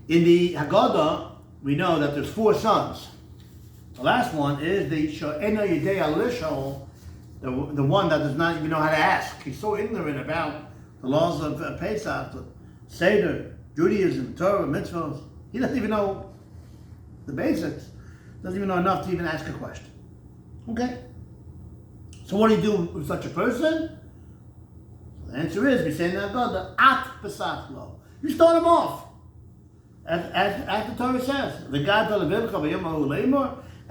In the Hagada, we know that there's 4 sons. The last one is the She'ena Yidei Alishol, the one that does not even know how to ask. He's so ignorant about the laws of Pesach, Seder, Judaism, Torah, mitzvahs. He doesn't even know the basics. Doesn't even know enough to even ask a question. Okay? So what do you do with such a person? The answer is, we say in the Haggadah, At Pesach Lo. You start him off. As the Torah says,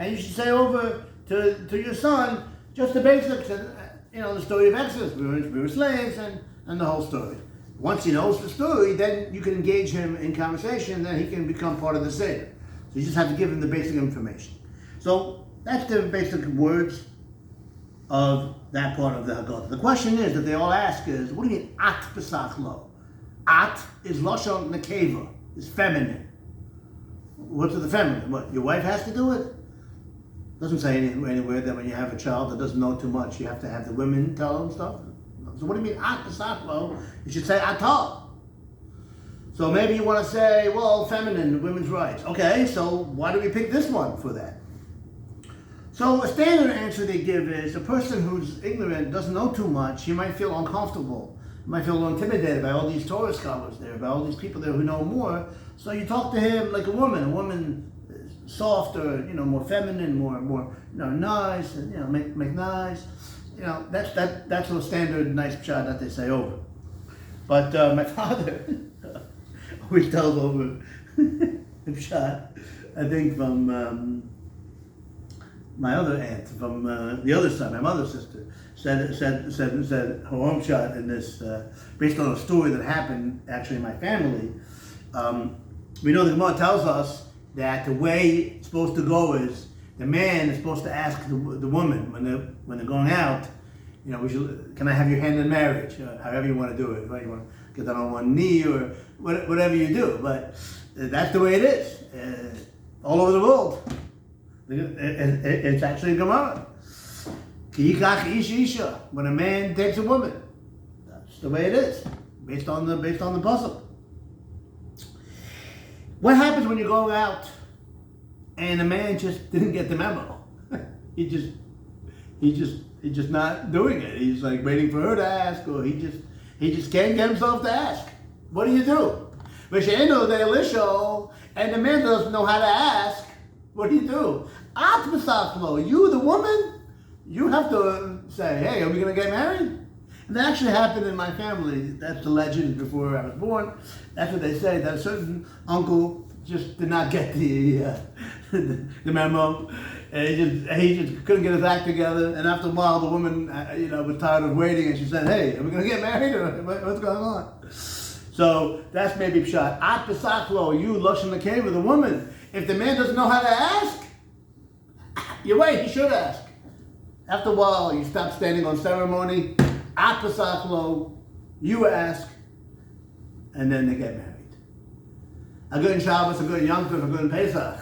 and you should say over to your son just the basics, and the story of Exodus. We were slaves, and the whole story. Once he knows the story, then you can engage him in conversation, then he can become part of the Seder. So you just have to give him the basic information. So that's the basic words of that part of the Haggadah. The question is that they all ask is, what do you mean At Pesach Lo? At is Lashon Nekeva. It's feminine. What's with the feminine? What, your wife has to do it? Doesn't say anywhere that when you have a child that doesn't know too much, you have to have the women tell them stuff. So what do you mean At Pesach Lo? You should say Atah. So maybe you want to say, well, feminine, women's rights. Okay, so why do we pick this one for that? So a standard answer they give is a person who's ignorant, doesn't know too much, he might feel uncomfortable. He might feel a little intimidated by all these Torah scholars there, by all these people there who know more. So you talk to him like a woman softer, more feminine, more nice, and make nice. That's a standard nice pshat that they say over. But my father always tells over the pshat, I think from my other aunt, from the other side, my mother's sister, said her own shot in this, based on a story that happened actually in my family. We know the Gemara tells us that the way it's supposed to go is the man is supposed to ask the woman when they're going out, can I have your hand in marriage? However you want to do it, right? You want to get down on one knee or whatever you do, but that's the way it is all over the world. It's actually a Gemara. When a man takes a woman, that's the way it is, based on the puzzle. What happens when you go out and a man just didn't get the memo? He's just not doing it. He's like waiting for her to ask, or he just can't get himself to ask. What do you do? And the man doesn't know how to ask. What do you do? At Pesach Lo, you, the woman, you have to say, hey, are we going to get married? And that actually happened in my family. That's the legend before I was born. That's what they say, that a certain uncle just did not get the memo. And he just couldn't get his act together. And after a while, the woman, was tired of waiting, and she said, hey, are we going to get married, or what's going on? So that's maybe pshat. At Pesach Lo, you, Lashon Nekeva, the woman. If the man doesn't know how to ask, you're right, he should ask. After a while, you stop standing on ceremony. At Pesach Lo, you ask, and then they get married. A good Shabbos, a good Yom Tov, a good Pesach.